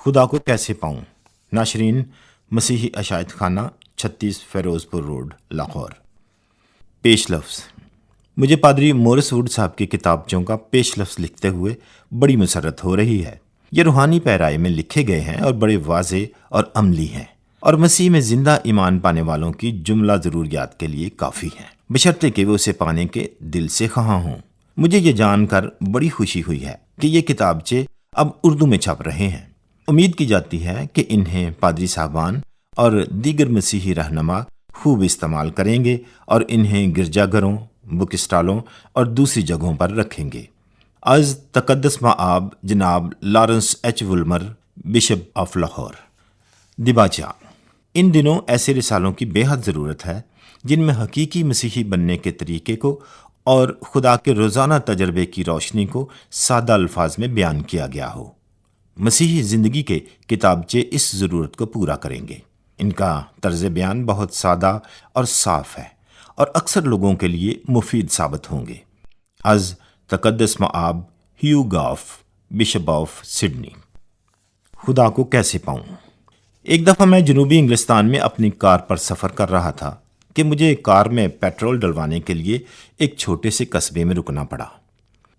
خدا کو کیسے پاؤں؟ ناشرین، مسیحی عشائت خانہ 36 فیروز پور روڈ، لاہور۔ پیش لفظ۔ مجھے پادری مورس ووڈ صاحب کی کتابچوں کا پیش لفظ لکھتے ہوئے بڑی مسرت ہو رہی ہے۔ یہ روحانی پیرائی میں لکھے گئے ہیں اور بڑے واضح اور عملی ہیں، اور مسیح میں زندہ ایمان پانے والوں کی جملہ ضروریات کے لیے کافی ہیں، بشرطے کہ وہ اسے پانے کے دل سے خواہاں ہوں۔ مجھے یہ جان کر بڑی خوشی ہوئی ہے کہ یہ کتابچے اب اردو میں چھپ رہے ہیں۔ امید کی جاتی ہے کہ انہیں پادری صاحبان اور دیگر مسیحی رہنما خوب استعمال کریں گے اور انہیں گرجا گھروں، بک اسٹالوں اور دوسری جگہوں پر رکھیں گے۔ از تقدس مآب جناب Lawrence H Woolmer, bishop of Lahore. دیباچہ۔ ان دنوں ایسے رسالوں کی بے حد ضرورت ہے جن میں حقیقی مسیحی بننے کے طریقے کو اور خدا کے روزانہ تجربے کی روشنی کو سادہ الفاظ میں بیان کیا گیا ہو۔ مسیحی زندگی کے کتابچے اس ضرورت کو پورا کریں گے۔ ان کا طرز بیان بہت سادہ اور صاف ہے اور اکثر لوگوں کے لیے مفید ثابت ہوں گے۔ از تقدس مآب have golf, bishop of Sydney. خدا کو کیسے پاؤں؟ ایک دفعہ میں جنوبی انگلستان میں اپنی کار پر سفر کر رہا تھا کہ مجھے کار میں پیٹرول ڈلوانے کے لیے ایک چھوٹے سے قصبے میں رکنا پڑا۔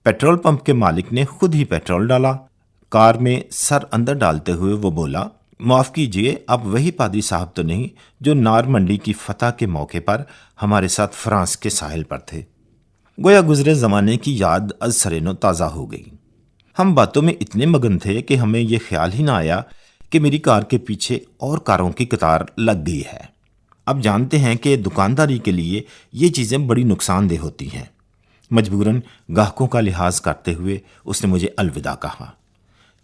پیٹرول پمپ کے مالک نے خود ہی پیٹرول ڈالا۔ کار میں سر اندر ڈالتے ہوئے وہ بولا، معاف کیجئے، آپ وہی پادری صاحب تو نہیں جو نارمنڈی کی فتح کے موقع پر ہمارے ساتھ فرانس کے ساحل پر تھے؟ گویا گزرے زمانے کی یاد از سرینو تازہ ہو گئی۔ ہم باتوں میں اتنے مگن تھے کہ ہمیں یہ خیال ہی نہ آیا کہ میری کار کے پیچھے اور کاروں کی قطار لگ گئی ہے۔ اب جانتے ہیں کہ دکانداری کے لیے یہ چیزیں بڑی نقصان دہ ہوتی ہیں۔ مجبوراً گاہکوں کا لحاظ کرتے ہوئے اس نے مجھے الوداع کہا۔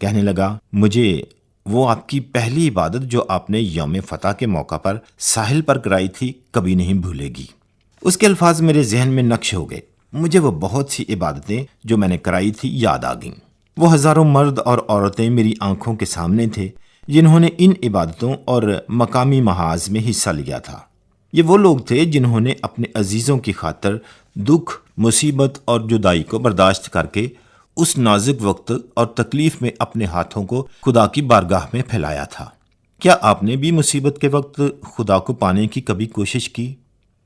کہنے لگا، مجھے وہ آپ کی پہلی عبادت جو آپ نے یوم فتح کے موقع پر ساحل پر کرائی تھی کبھی نہیں بھولے گی۔ اس کے الفاظ میرے ذہن میں نقش ہو گئے۔ مجھے وہ بہت سی عبادتیں جو میں نے کرائی تھی یاد آ گئیں۔ وہ ہزاروں مرد اور عورتیں میری آنکھوں کے سامنے تھے جنہوں نے ان عبادتوں اور مقامی محاذ میں حصہ لیا تھا۔ یہ وہ لوگ تھے جنہوں نے اپنے عزیزوں کی خاطر دکھ، مصیبت اور جدائی کو برداشت کر کے اس نازک وقت اور تکلیف میں اپنے ہاتھوں کو خدا کی بارگاہ میں پھیلایا تھا۔ کیا آپ نے بھی مصیبت کے وقت خدا کو پانے کی کبھی کوشش کی؟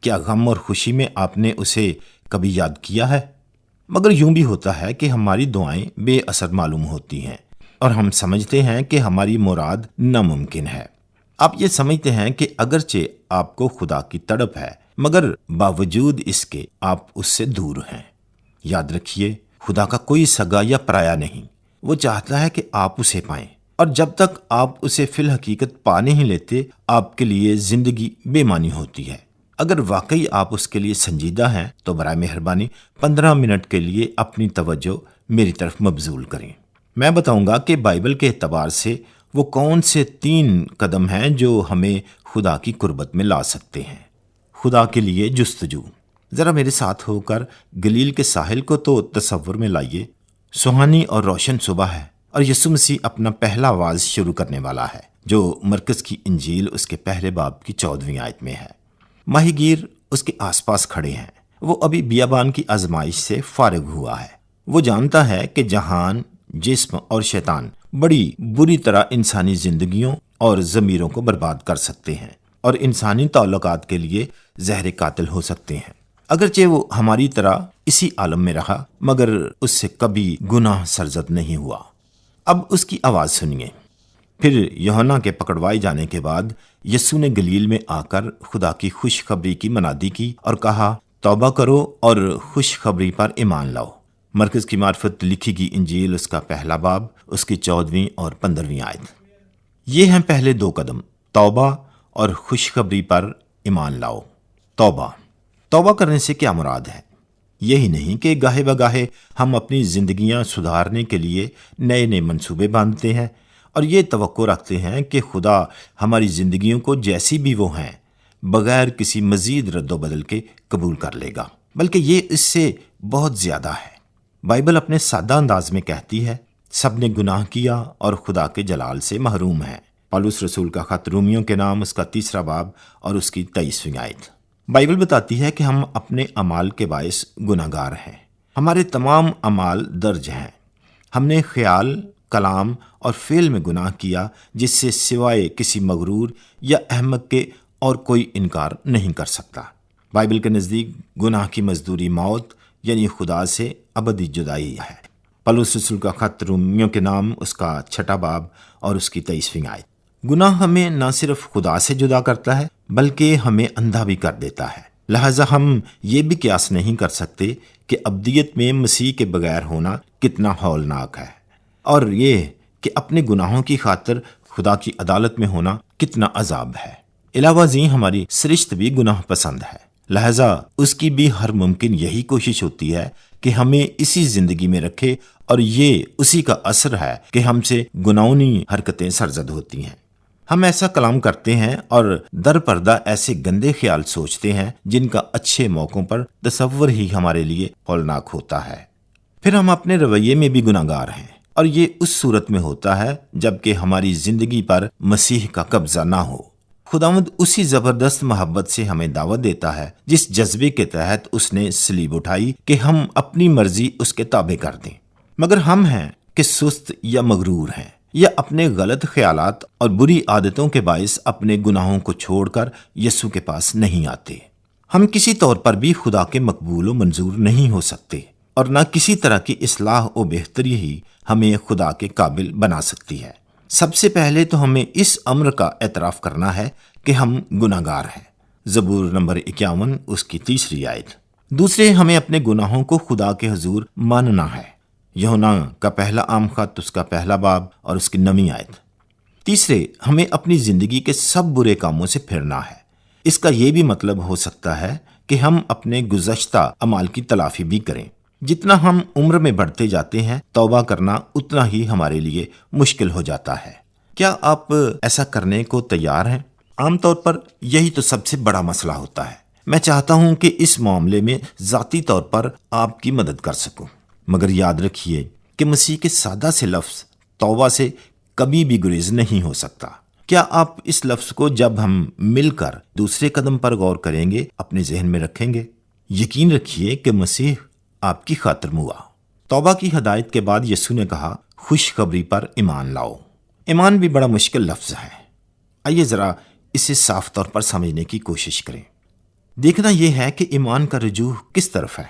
کیا غم اور خوشی میں آپ نے اسے کبھی یاد کیا ہے؟ مگر یوں بھی ہوتا ہے کہ ہماری دعائیں بے اثر معلوم ہوتی ہیں اور ہم سمجھتے ہیں کہ ہماری مراد ناممکن ہے۔ آپ یہ سمجھتے ہیں کہ اگرچہ آپ کو خدا کی تڑپ ہے مگر باوجود اس کے آپ اس سے دور ہیں۔ یاد رکھیے، خدا کا کوئی سگا یا پرایا نہیں۔ وہ چاہتا ہے کہ آپ اسے پائیں، اور جب تک آپ اسے فی الحقیقت پا نہیں لیتے آپ کے لیے زندگی بے معنی ہوتی ہے۔ اگر واقعی آپ اس کے لیے سنجیدہ ہیں تو برائے مہربانی 15 منٹ کے لیے اپنی توجہ میری طرف مبذول کریں۔ میں بتاؤں گا کہ بائبل کے اعتبار سے وہ کون سے 3 قدم ہیں جو ہمیں خدا کی قربت میں لا سکتے ہیں۔ خدا کے لیے جستجو۔ ذرا میرے ساتھ ہو کر گلیل کے ساحل کو تو تصور میں لائیے۔ سہانی اور روشن صبح ہے اور یسوع مسیح اپنا پہلا واعظ شروع کرنے والا ہے، جو مرکز کی انجیل اس کے پہلے باب کی 14ویں آیت میں ہے۔ ماہی گیر اس کے آس پاس کھڑے ہیں۔ وہ ابھی بیابان کی آزمائش سے فارغ ہوا ہے۔ وہ جانتا ہے کہ جہان، جسم اور شیطان بڑی بری طرح انسانی زندگیوں اور ضمیروں کو برباد کر سکتے ہیں اور انسانی تعلقات کے لیے زہر قاتل ہو سکتے ہیں۔ اگرچہ وہ ہماری طرح اسی عالم میں رہا مگر اس سے کبھی گناہ سرزد نہیں ہوا۔ اب اس کی آواز سنیے۔ پھر یوحنا کے پکڑوائے جانے کے بعد یسوع نے گلیل میں آ کر خدا کی خوشخبری کی منادی کی اور کہا، توبہ کرو اور خوشخبری پر ایمان لاؤ۔ مرکز کی معرفت لکھی گئی انجیل اس کا پہلا باب، اس کی 14ویں اور 15ویں آیت۔ یہ ہیں پہلے 2 قدم، توبہ اور خوشخبری پر ایمان لاؤ۔ توبہ کرنے سے کیا مراد ہے؟ یہی نہیں کہ گاہے بگاہے ہم اپنی زندگیاں سدھارنے کے لیے نئے منصوبے باندھتے ہیں اور یہ توقع رکھتے ہیں کہ خدا ہماری زندگیوں کو جیسی بھی وہ ہیں بغیر کسی مزید رد و بدل کے قبول کر لے گا، بلکہ یہ اس سے بہت زیادہ ہے۔ بائبل اپنے سادہ انداز میں کہتی ہے، سب نے گناہ کیا اور خدا کے جلال سے محروم ہیں۔ پالوس رسول کا خط رومیوں کے نام، اس کا 3 باب اور اس کی 23ویں آیت۔ بائبل بتاتی ہے کہ ہم اپنے اعمال کے باعث گناہگار ہیں۔ ہمارے تمام اعمال درج ہیں۔ ہم نے خیال، کلام اور فعل میں گناہ کیا جس سے سوائے کسی مغرور یا احمق کے اور کوئی انکار نہیں کر سکتا۔ بائبل کے نزدیک گناہ کی مزدوری موت یعنی خدا سے ابدی جدائی ہے۔ پولس رسول کا خط رومیوں کے نام، اس کا 6 باب اور اس کی 23ویں آیت۔ گناہ ہمیں نہ صرف خدا سے جدا کرتا ہے بلکہ ہمیں اندھا بھی کر دیتا ہے۔ لہٰذا ہم یہ بھی قیاس نہیں کر سکتے کہ ابدیت میں مسیح کے بغیر ہونا کتنا ہولناک ہے، اور یہ کہ اپنے گناہوں کی خاطر خدا کی عدالت میں ہونا کتنا عذاب ہے۔ علاوہ ازیں ہماری سرشت بھی گناہ پسند ہے، لہٰذا اس کی بھی ہر ممکن یہی کوشش ہوتی ہے کہ ہمیں اسی زندگی میں رکھے، اور یہ اسی کا اثر ہے کہ ہم سے گناہونی حرکتیں سرزد ہوتی ہیں۔ ہم ایسا کلام کرتے ہیں اور در پردہ ایسے گندے خیال سوچتے ہیں جن کا اچھے موقعوں پر تصور ہی ہمارے لیے ہولناک ہوتا ہے۔ پھر ہم اپنے رویے میں بھی گناہ گار ہیں، اور یہ اس صورت میں ہوتا ہے جبکہ ہماری زندگی پر مسیح کا قبضہ نہ ہو۔ خداوند اسی زبردست محبت سے ہمیں دعوت دیتا ہے جس جذبے کے تحت اس نے صلیب اٹھائی کہ ہم اپنی مرضی اس کے تابع کر دیں، مگر ہم ہیں کہ سست یا مغرور ہیں، یا اپنے غلط خیالات اور بری عادتوں کے باعث اپنے گناہوں کو چھوڑ کر یسوع کے پاس نہیں آتے۔ ہم کسی طور پر بھی خدا کے مقبول و منظور نہیں ہو سکتے، اور نہ کسی طرح کی اصلاح و بہتری ہی ہمیں خدا کے قابل بنا سکتی ہے۔ سب سے پہلے تو ہمیں اس امر کا اعتراف کرنا ہے کہ ہم گناہ گار ہیں۔ زبور نمبر 51 اس کی 3 آیت۔ دوسرے، ہمیں اپنے گناہوں کو خدا کے حضور ماننا ہے۔ یوحنا کا پہلا عام خط، اس کا 1 باب اور اس کی 9 آیت۔ تیسرے، ہمیں اپنی زندگی کے سب برے کاموں سے پھرنا ہے۔ اس کا یہ بھی مطلب ہو سکتا ہے کہ ہم اپنے گزشتہ اعمال کی تلافی بھی کریں۔ جتنا ہم عمر میں بڑھتے جاتے ہیں، توبہ کرنا اتنا ہی ہمارے لیے مشکل ہو جاتا ہے۔ کیا آپ ایسا کرنے کو تیار ہیں؟ عام طور پر یہی تو سب سے بڑا مسئلہ ہوتا ہے۔ میں چاہتا ہوں کہ اس معاملے میں ذاتی طور پر آپ کی مدد کر سکوں، مگر یاد رکھیے کہ مسیح کے سادہ سے لفظ توبہ سے کبھی بھی گریز نہیں ہو سکتا۔ کیا آپ اس لفظ کو جب ہم مل کر دوسرے قدم پر غور کریں گے اپنے ذہن میں رکھیں گے؟ یقین رکھیے کہ مسیح آپ کی خاطر ہوا۔ توبہ کی ہدایت کے بعد یسوع نے کہا، خوشخبری پر ایمان لاؤ۔ ایمان بھی بڑا مشکل لفظ ہے۔ آئیے ذرا اسے صاف طور پر سمجھنے کی کوشش کریں۔ دیکھنا یہ ہے کہ ایمان کا رجوع کس طرف ہے۔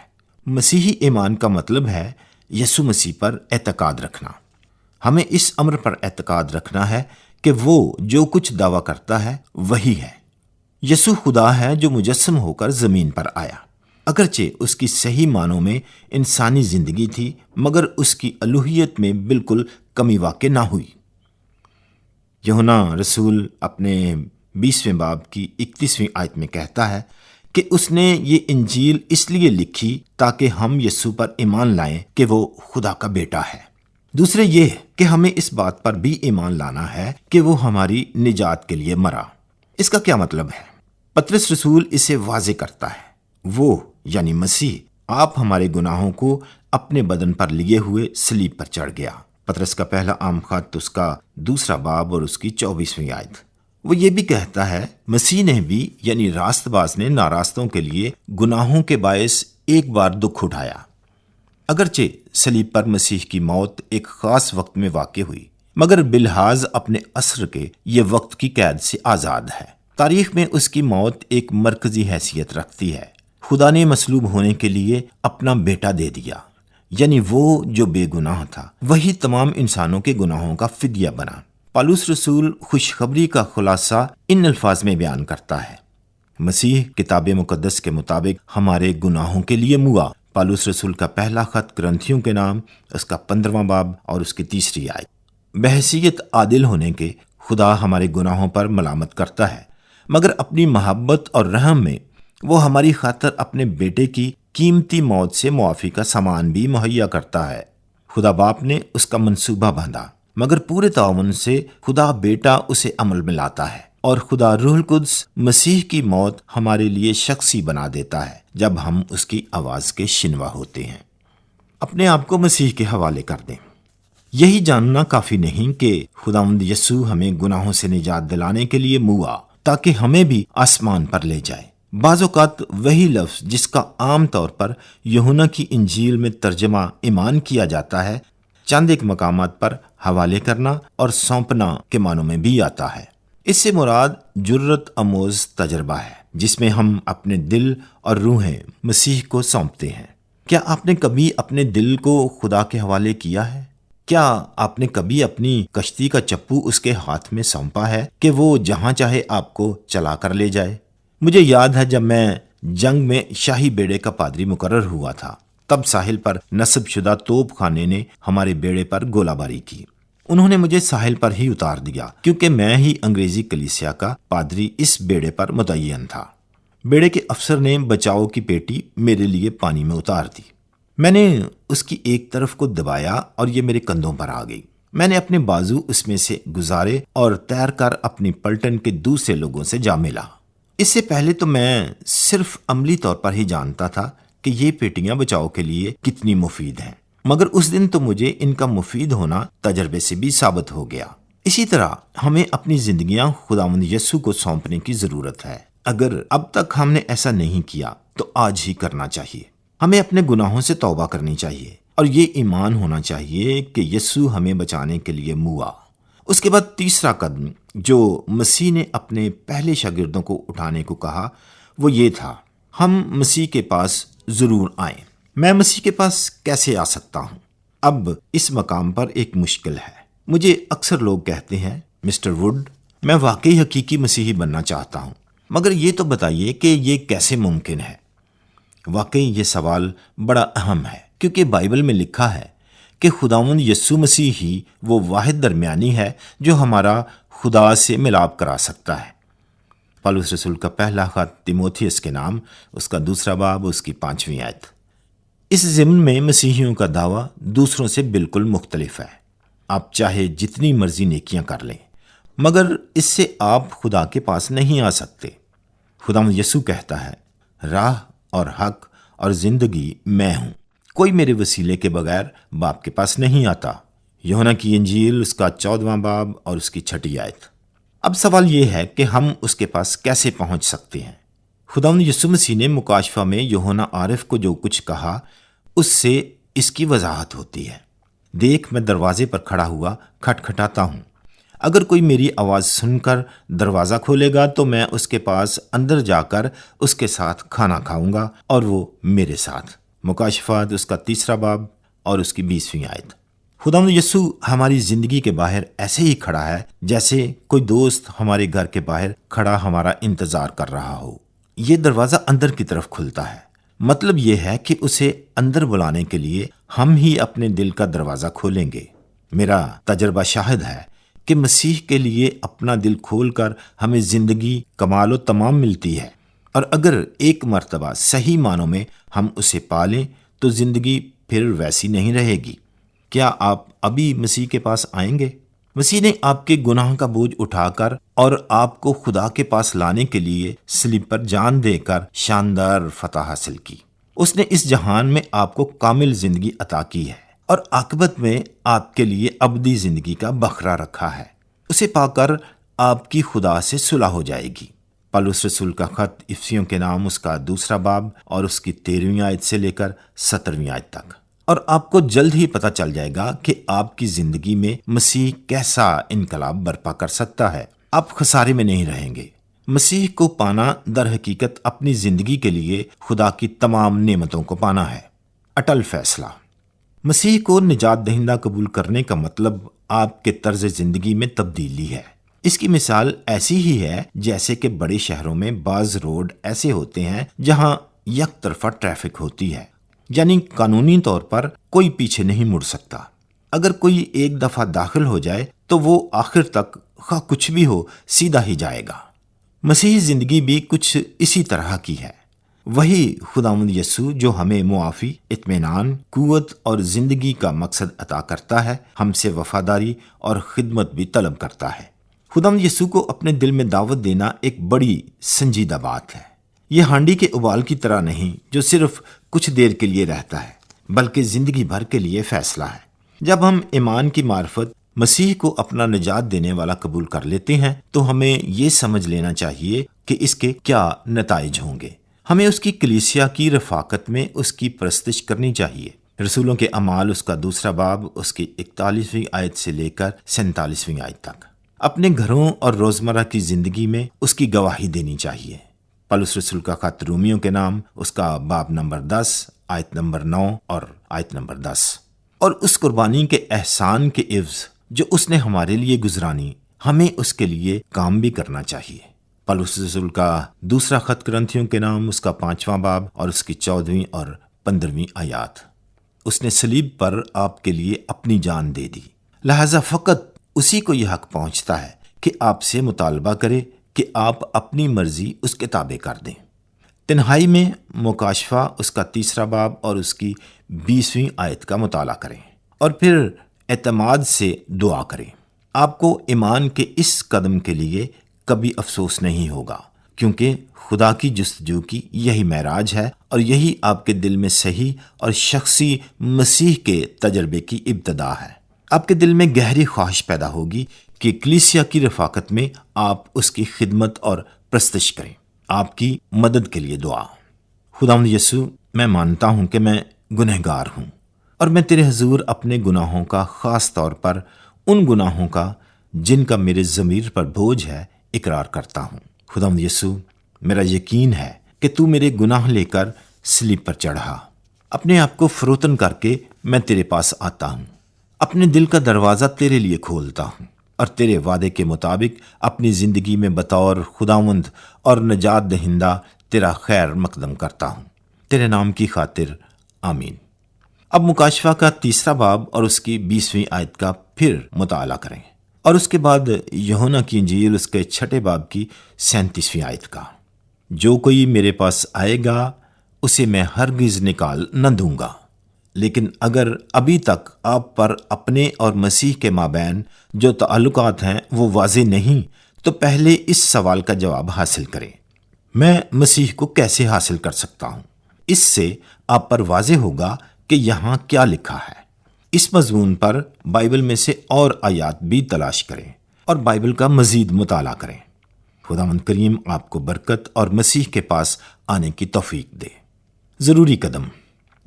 مسیحی ایمان کا مطلب ہے یسوع مسیح پر اعتقاد رکھنا۔ ہمیں اس امر پر اعتقاد رکھنا ہے کہ وہ جو کچھ دعویٰ کرتا ہے وہی ہے۔ یسوع خدا ہے جو مجسم ہو کر زمین پر آیا۔ اگرچہ اس کی صحیح معنوں میں انسانی زندگی تھی، مگر اس کی الوہیت میں بالکل کمی واقع نہ ہوئی۔ یوحنا رسول اپنے 20ویں باب کی 31ویں آیت میں کہتا ہے کہ اس نے یہ انجیل اس لیے لکھی تاکہ ہم یسوع پر ایمان لائیں کہ وہ خدا کا بیٹا ہے۔ دوسرے یہ کہ ہمیں اس بات پر بھی ایمان لانا ہے کہ وہ ہماری نجات کے لیے مرا۔ اس کا کیا مطلب ہے؟ پطرس رسول اسے واضح کرتا ہے۔ وہ یعنی مسیح آپ ہمارے گناہوں کو اپنے بدن پر لیے ہوئے صلیب پر چڑھ گیا۔ پطرس کا پہلا عام خط، اس کا 2 باب اور اس کی 24ویں آیت۔ وہ یہ بھی کہتا ہے، مسیح نے بھی یعنی راست باز نے ناراستوں کے لیے گناہوں کے باعث ایک بار دکھ اٹھایا۔ اگرچہ صلیب پر مسیح کی موت ایک خاص وقت میں واقع ہوئی، مگر بلحاظ اپنے اثر کے یہ وقت کی قید سے آزاد ہے۔ تاریخ میں اس کی موت ایک مرکزی حیثیت رکھتی ہے۔ خدا نے مصلوب ہونے کے لیے اپنا بیٹا دے دیا، یعنی وہ جو بے گناہ تھا وہی تمام انسانوں کے گناہوں کا فدیہ بنا۔ پالوس رسول خوشخبری کا خلاصہ ان الفاظ میں بیان کرتا ہے، مسیح کتاب مقدس کے مطابق ہمارے گناہوں کے لیے موا۔ پالوس رسول کا پہلا خط کرنتھیوں کے نام، اس کا 15واں باب اور اس کی 3 آیت۔ بحیثیت عادل ہونے کے خدا ہمارے گناہوں پر ملامت کرتا ہے، مگر اپنی محبت اور رحم میں وہ ہماری خاطر اپنے بیٹے کی قیمتی موت سے معافی کا سامان بھی مہیا کرتا ہے۔ خدا باپ نے اس کا منصوبہ باندھا، مگر پورے تعاون سے خدا بیٹا اسے عمل میں لاتا ہے، اور خدا روح القدس مسیح کی موت ہمارے لیے شخصی بنا دیتا ہے جب ہم اس کی آواز کے شنوا ہوتے ہیں۔ اپنے آپ کو مسیح کے حوالے کر دیں۔ یہی جاننا کافی نہیں کہ خداوند یسوع ہمیں گناہوں سے نجات دلانے کے لیے موا تاکہ ہمیں بھی آسمان پر لے جائے۔ بعض اوقات وہی لفظ جس کا عام طور پر یوحنا کی انجیل میں ترجمہ ایمان کیا جاتا ہے، چند ایک مقامات پر حوالے کرنا اور سونپنا کے معنوں میں بھی آتا ہے۔ اس سے مراد جرت آموز تجربہ ہے جس میں ہم اپنے دل اور روحیں مسیح کو سونپتے ہیں۔ کیا آپ نے کبھی اپنے دل کو خدا کے حوالے کیا ہے؟ کیا آپ نے کبھی اپنی کشتی کا چپو اس کے ہاتھ میں سونپا ہے کہ وہ جہاں چاہے آپ کو چلا کر لے جائے؟ مجھے یاد ہے جب میں جنگ میں شاہی بیڑے کا پادری مقرر ہوا تھا، تب ساحل پر نصب شدہ توپ خانے نے ہمارے بیڑے پر گولہ باری کی۔ انہوں نے مجھے ساحل پر ہی اتار دیا کیونکہ میں ہی انگریزی کلیسیا کا پادری اس بیڑے پر متعین تھا۔ بیڑے کے افسر نے بچاؤ کی پیٹی میرے لیے پانی میں اتار دی۔ میں نے اس کی ایک طرف کو دبایا اور یہ میرے کندھوں پر آ گئی۔ میں نے اپنے بازو اس میں سے گزارے اور تیر کر اپنی پلٹن کے دوسرے لوگوں سے جا ملا۔ اس سے پہلے تو میں صرف عملی طور پر ہی جانتا تھا کہ یہ پیٹیاں بچاؤ کے لیے کتنی مفید ہیں، مگر اس دن تو مجھے ان کا مفید ہونا تجربے سے بھی ثابت ہو گیا۔ اسی طرح ہمیں اپنی زندگیاں خداوند یسوع کو سونپنے کی ضرورت ہے۔ اگر اب تک ہم نے ایسا نہیں کیا تو آج ہی کرنا چاہیے۔ ہمیں اپنے گناہوں سے توبہ کرنی چاہیے اور یہ ایمان ہونا چاہیے کہ یسوع ہمیں بچانے کے لیے موا۔ اس کے بعد تیسرا قدم جو مسیح نے اپنے پہلے شاگردوں کو اٹھانے کو کہا وہ یہ تھا، ہم مسیح کے پاس ضرور آئیں۔ میں مسیح کے پاس کیسے آ سکتا ہوں؟ اب اس مقام پر ایک مشکل ہے۔ مجھے اکثر لوگ کہتے ہیں، مسٹر ووڈ، میں واقعی حقیقی مسیحی بننا چاہتا ہوں، مگر یہ تو بتائیے کہ یہ کیسے ممکن ہے؟ واقعی یہ سوال بڑا اہم ہے، کیونکہ بائبل میں لکھا ہے کہ خداوند یسوع مسیح ہی وہ واحد درمیانی ہے جو ہمارا خدا سے ملاپ کرا سکتا ہے۔ پالوس رسول کا پہلا خط تیموتھیوس کے نام، اس کا 2 باب، اس کی 5ویں آیت۔ اس ضمن میں مسیحیوں کا دعویٰ دوسروں سے بالکل مختلف ہے۔ آپ چاہے جتنی مرضی نیکیاں کر لیں، مگر اس سے آپ خدا کے پاس نہیں آ سکتے۔ خداوند یسوع کہتا ہے، راہ اور حق اور زندگی میں ہوں، کوئی میرے وسیلے کے بغیر باپ کے پاس نہیں آتا۔ یوحنا کی انجیل، اس کا 14واں باب اور اس کی 6 آیت۔ اب سوال یہ ہے کہ ہم اس کے پاس کیسے پہنچ سکتے ہیں؟ خداوند یسوع مسیح نے مکاشفہ میں یوحنا عارف کو جو کچھ کہا اس سے اس کی وضاحت ہوتی ہے۔ دیکھ، میں دروازے پر کھڑا ہوا کھٹکھٹاتا ہوں۔ اگر کوئی میری آواز سن کر دروازہ کھولے گا تو میں اس کے پاس اندر جا کر اس کے ساتھ کھانا کھاؤں گا اور وہ میرے ساتھ۔ مکاشفات، اس کا 3 باب اور اس کی 20ویں آیت۔ خداوند یسوع ہماری زندگی کے باہر ایسے ہی کھڑا ہے جیسے کوئی دوست ہمارے گھر کے باہر کھڑا ہمارا انتظار کر رہا ہو۔ یہ دروازہ اندر کی طرف کھلتا ہے۔ مطلب یہ ہے کہ اسے اندر بلانے کے لیے ہم ہی اپنے دل کا دروازہ کھولیں گے۔ میرا تجربہ شاہد ہے کہ مسیح کے لیے اپنا دل کھول کر ہمیں زندگی کمال و تمام ملتی ہے، اور اگر ایک مرتبہ صحیح معنوں میں ہم اسے پالیں تو زندگی پھر ویسی نہیں رہے گی۔ کیا آپ ابھی مسیح کے پاس آئیں گے؟ مسیح نے آپ کے گناہ کا بوجھ اٹھا کر اور آپ کو خدا کے پاس لانے کے لیے صلیب پر جان دے کر شاندار فتح حاصل کی۔ اس نے اس جہان میں آپ کو کامل زندگی عطا کی ہے اور عاقبت میں آپ کے لیے ابدی زندگی کا بکھرا رکھا ہے۔ اسے پا کر آپ کی خدا سے صلح ہو جائے گی۔ پالوس رسول کا خط افسیوں کے نام، اس کا 2 باب اور اس کی 13ویں آیت سے لے کر 17ویں آیت تک۔ اور آپ کو جلد ہی پتہ چل جائے گا کہ آپ کی زندگی میں مسیح کیسا انقلاب برپا کر سکتا ہے۔ آپ خسارے میں نہیں رہیں گے۔ مسیح کو پانا در حقیقت اپنی زندگی کے لیے خدا کی تمام نعمتوں کو پانا ہے۔ اٹل فیصلہ۔ مسیح کو نجات دہندہ قبول کرنے کا مطلب آپ کے طرز زندگی میں تبدیلی ہے۔ اس کی مثال ایسی ہی ہے جیسے کہ بڑے شہروں میں بعض روڈ ایسے ہوتے ہیں جہاں یک طرفہ ٹریفک ہوتی ہے، یعنی قانونی طور پر کوئی پیچھے نہیں مڑ سکتا۔ اگر کوئی ایک دفعہ داخل ہو جائے تو وہ آخر تک خواہ کچھ بھی ہو سیدھا ہی جائے گا۔ مسیحی زندگی بھی کچھ اسی طرح کی ہے۔ وہی خداوند یسوع جو ہمیں معافی، اطمینان، قوت اور زندگی کا مقصد عطا کرتا ہے، ہم سے وفاداری اور خدمت بھی طلب کرتا ہے۔ خداوند یسوع کو اپنے دل میں دعوت دینا ایک بڑی سنجیدہ بات ہے۔ یہ ہانڈی کے ابال کی طرح نہیں جو صرف کچھ دیر کے لیے رہتا ہے، بلکہ زندگی بھر کے لیے فیصلہ ہے۔ جب ہم ایمان کی معرفت مسیح کو اپنا نجات دینے والا قبول کر لیتے ہیں تو ہمیں یہ سمجھ لینا چاہیے کہ اس کے کیا نتائج ہوں گے۔ ہمیں اس کی کلیسیا کی رفاقت میں اس کی پرستش کرنی چاہیے۔ رسولوں کے اعمال اس کا 2 باب اس کی 41ویں آیت سے لے کر 47ویں آیت تک۔ اپنے گھروں اور روزمرہ کی زندگی میں اس کی گواہی دینی چاہیے۔ پولس رسول کا خط رومیوں کے نام اس کا باب نمبر 10 آیت نمبر 9 اور آیت نمبر 10۔ اور اس قربانی کے احسان کے عوض جو اس نے ہمارے لیے گزرانی، ہمیں اس کے لیے کام بھی کرنا چاہیے۔ پولس رسول کا دوسرا خط کرنتھیوں کے نام اس کا 5واں باب اور اس کی 14ویں اور 15ویں آیات۔ اس نے صلیب پر آپ کے لیے اپنی جان دے دی، لہذا فقط اسی کو یہ حق پہنچتا ہے کہ آپ سے مطالبہ کرے کہ آپ اپنی مرضی اس کے تابع کر دیں۔ تنہائی میں مکاشفہ اس کا 3 باب اور اس کی 20ویں آیت کا مطالعہ کریں اور پھر اعتماد سے دعا کریں۔ آپ کو ایمان کے اس قدم کے لیے کبھی افسوس نہیں ہوگا، کیونکہ خدا کی جستجو کی یہی معراج ہے اور یہی آپ کے دل میں صحیح اور شخصی مسیح کے تجربے کی ابتدا ہے۔ آپ کے دل میں گہری خواہش پیدا ہوگی کہ کلیسیا کی رفاقت میں آپ اس کی خدمت اور پرستش کریں۔ آپ کی مدد کے لیے دعا۔ خداوند یسوع، میں مانتا ہوں کہ میں گنہگار ہوں اور میں تیرے حضور اپنے گناہوں کا، خاص طور پر ان گناہوں کا جن کا میرے ضمیر پر بوجھ ہے، اقرار کرتا ہوں۔ خداوند یسوع، میرا یقین ہے کہ تو میرے گناہ لے کر صلیب پر چڑھا۔ اپنے آپ کو فروتن کر کے میں تیرے پاس آتا ہوں، اپنے دل کا دروازہ تیرے لیے کھولتا ہوں اور تیرے وعدے کے مطابق اپنی زندگی میں بطور خداوند اور نجات دہندہ تیرا خیر مقدم کرتا ہوں، تیرے نام کی خاطر، آمین۔ اب مکاشفہ کا 3 باب اور اس کی 20ویں آیت کا پھر مطالعہ کریں اور اس کے بعد یوحنا کی انجیل اس کے 6 باب کی 37ویں آیت کا۔ جو کوئی میرے پاس آئے گا اسے میں ہرگز نکال نہ دوں گا۔ لیکن اگر ابھی تک آپ پر اپنے اور مسیح کے مابین جو تعلقات ہیں وہ واضح نہیں، تو پہلے اس سوال کا جواب حاصل کریں، میں مسیح کو کیسے حاصل کر سکتا ہوں؟ اس سے آپ پر واضح ہوگا کہ یہاں کیا لکھا ہے۔ اس مضمون پر بائبل میں سے اور آیات بھی تلاش کریں اور بائبل کا مزید مطالعہ کریں۔ خداوند کریم آپ کو برکت اور مسیح کے پاس آنے کی توفیق دے۔ ضروری قدم۔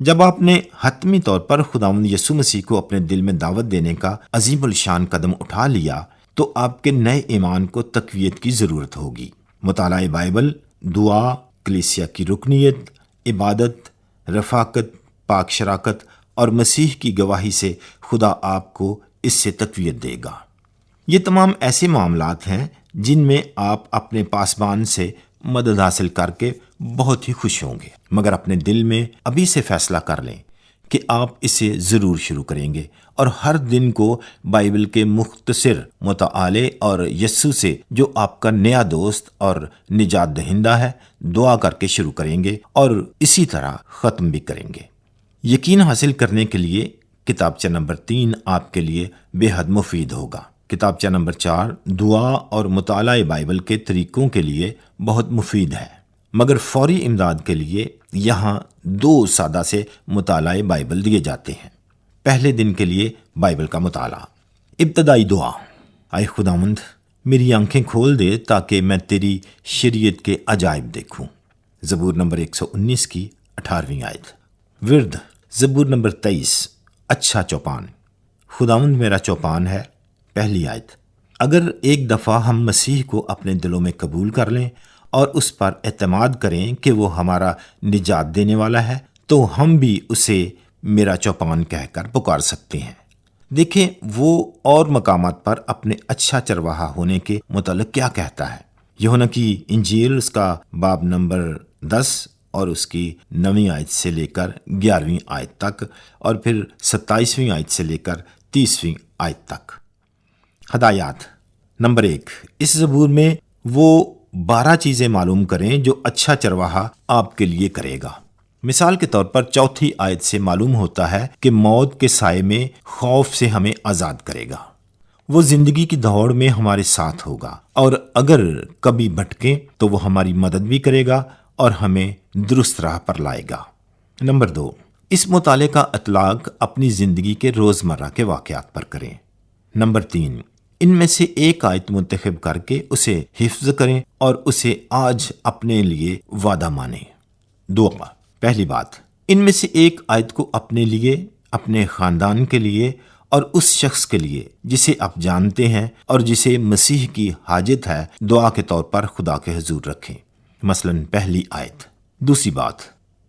جب آپ نے حتمی طور پر خداوند یسوع مسیح کو اپنے دل میں دعوت دینے کا عظیم الشان قدم اٹھا لیا، تو آپ کے نئے ایمان کو تقویت کی ضرورت ہوگی۔ مطالعہ بائبل، دعا، کلیسیا کی رکنیت، عبادت، رفاقت، پاک شراکت اور مسیح کی گواہی سے خدا آپ کو اس سے تقویت دے گا۔ یہ تمام ایسے معاملات ہیں جن میں آپ اپنے پاسبان سے مدد حاصل کر کے بہت ہی خوش ہوں گے، مگر اپنے دل میں ابھی سے فیصلہ کر لیں کہ آپ اسے ضرور شروع کریں گے اور ہر دن کو بائبل کے مختصر مطالعے اور یسوع سے جو آپ کا نیا دوست اور نجات دہندہ ہے دعا کر کے شروع کریں گے اور اسی طرح ختم بھی کریں گے۔ یقین حاصل کرنے کے لیے کتابچہ نمبر 3 آپ کے لیے بے حد مفید ہوگا۔ کتابچہ نمبر 4 دعا اور مطالعہ بائبل کے طریقوں کے لیے بہت مفید ہے، مگر فوری امداد کے لیے یہاں 2 سادہ سے مطالعہ بائبل دیے جاتے ہیں۔ پہلے دن کے لیے بائبل کا مطالعہ۔ ابتدائی دعا۔ اے خداوند، میری آنکھیں کھول دے تاکہ میں تیری شریعت کے عجائب دیکھوں۔ زبور نمبر 119 کی 18ویں آیت۔ ورد۔ زبور نمبر 23۔ اچھا چوپان۔ خداوند میرا چوپان ہے، پہلی آیت۔ اگر ایک دفعہ ہم مسیح کو اپنے دلوں میں قبول کر لیں اور اس پر اعتماد کریں کہ وہ ہمارا نجات دینے والا ہے، تو ہم بھی اسے میرا چوپان کہہ کر پکار سکتے ہیں۔ دیکھیں وہ اور مقامات پر اپنے اچھا چرواہا ہونے کے متعلق کیا کہتا ہے۔ یوحنا کی انجیل اس کا باب نمبر 10 اور اس کی 9ویں آیت سے لے کر 11ویں آیت تک اور پھر 27ویں آیت سے لے کر 30ویں آیت تک۔ ہدایات۔ نمبر 1، اس زبور میں وہ 12 چیزیں معلوم کریں جو اچھا چرواہا آپ کے لیے کرے گا۔ مثال کے طور پر 4 آیت سے معلوم ہوتا ہے کہ موت کے سائے میں خوف سے ہمیں آزاد کرے گا۔ وہ زندگی کی دوڑ میں ہمارے ساتھ ہوگا اور اگر کبھی بھٹکیں تو وہ ہماری مدد بھی کرے گا اور ہمیں درست راہ پر لائے گا۔ نمبر 2، اس مطالعے کا اطلاق اپنی زندگی کے روزمرہ کے واقعات پر کریں۔ نمبر 3، ان میں سے ایک آیت منتخب کر کے اسے حفظ کریں اور اسے آج اپنے لیے وعدہ مانیں۔ دعا۔ پہلی بات، ان میں سے ایک آیت کو اپنے لیے، اپنے خاندان کے لیے اور اس شخص کے لیے جسے آپ جانتے ہیں اور جسے مسیح کی حاجت ہے، دعا کے طور پر خدا کے حضور رکھیں۔ مثلا پہلی آیت۔ دوسری بات،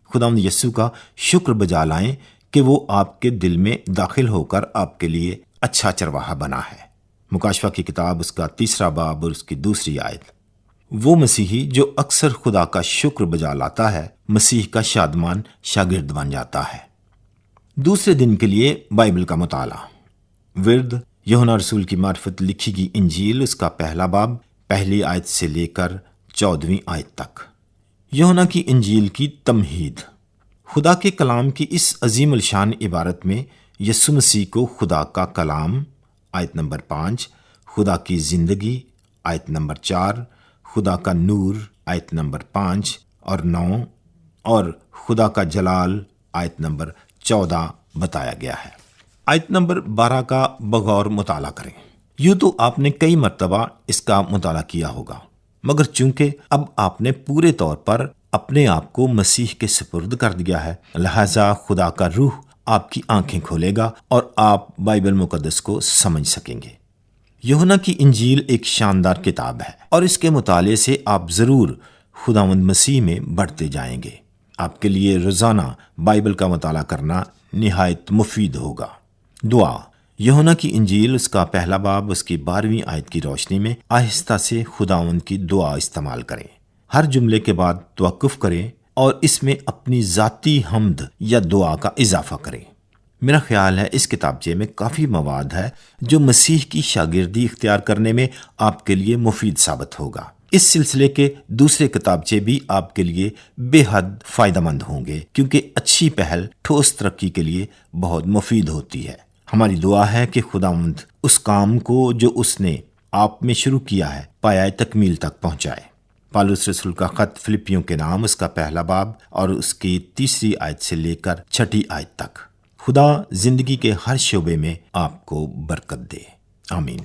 خداوند یسوع کا شکر بجا لائیں کہ وہ آپ کے دل میں داخل ہو کر آپ کے لیے اچھا چرواہا بنا ہے۔ مکاشفہ کی کتاب اس کا 3 باب اور اس کی 2 آیت۔ وہ مسیحی جو اکثر خدا کا شکر بجا لاتا ہے، مسیح کا شادمان شاگرد بن جاتا ہے۔ دوسرے دن کے لیے بائبل کا مطالعہ۔ ورد یوحنا رسول کی معرفت لکھی گئی انجیل، اس کا 1 باب، 1 آیت سے لے کر 14 آیت تک۔ یوحنا کی انجیل کی تمہید۔ خدا کے کلام کی اس عظیم الشان عبارت میں یسوع مسیح کو خدا کا کلام آیت نمبر 5، خدا کی زندگی آیت نمبر 4، خدا کا نور آیت نمبر 5 اور 9 اور خدا کا جلال آیت نمبر 14 بتایا گیا ہے۔ آیت نمبر 12 کا بغور مطالعہ کریں۔ یوں تو آپ نے کئی مرتبہ اس کا مطالعہ کیا ہوگا، مگر چونکہ اب آپ نے پورے طور پر اپنے آپ کو مسیح کے سپرد کر دیا ہے، لہذا خدا کا روح آپ کی آنکھیں کھولے گا اور آپ بائبل مقدس کو سمجھ سکیں گے۔ یوحنا کی انجیل ایک شاندار کتاب ہے اور اس کے مطالعے سے آپ ضرور خداوند مسیح میں بڑھتے جائیں گے۔ آپ کے لیے روزانہ بائبل کا مطالعہ کرنا نہایت مفید ہوگا۔ دعا۔ یوحنا کی انجیل اس کا 1 باب، اس کی 12 آیت کی روشنی میں آہستہ سے خداوند کی دعا استعمال کریں۔ ہر جملے کے بعد توقف کریں اور اس میں اپنی ذاتی حمد یا دعا کا اضافہ کریں۔ میرا خیال ہے اس کتابچے میں کافی مواد ہے جو مسیح کی شاگردی اختیار کرنے میں آپ کے لیے مفید ثابت ہوگا۔ اس سلسلے کے دوسرے کتابچے بھی آپ کے لیے بے حد فائدہ مند ہوں گے، کیونکہ اچھی پہل ٹھوس ترقی کے لیے بہت مفید ہوتی ہے۔ ہماری دعا ہے کہ خداوند اس کام کو جو اس نے آپ میں شروع کیا ہے پایۂ تکمیل تک پہنچائے۔ پالوس رسول کا خط فلپیوں کے نام، اس کا 1 باب اور اس کی 3 آیت سے لے کر 6 آیت تک۔ خدا زندگی کے ہر شعبے میں آپ کو برکت دے، آمین۔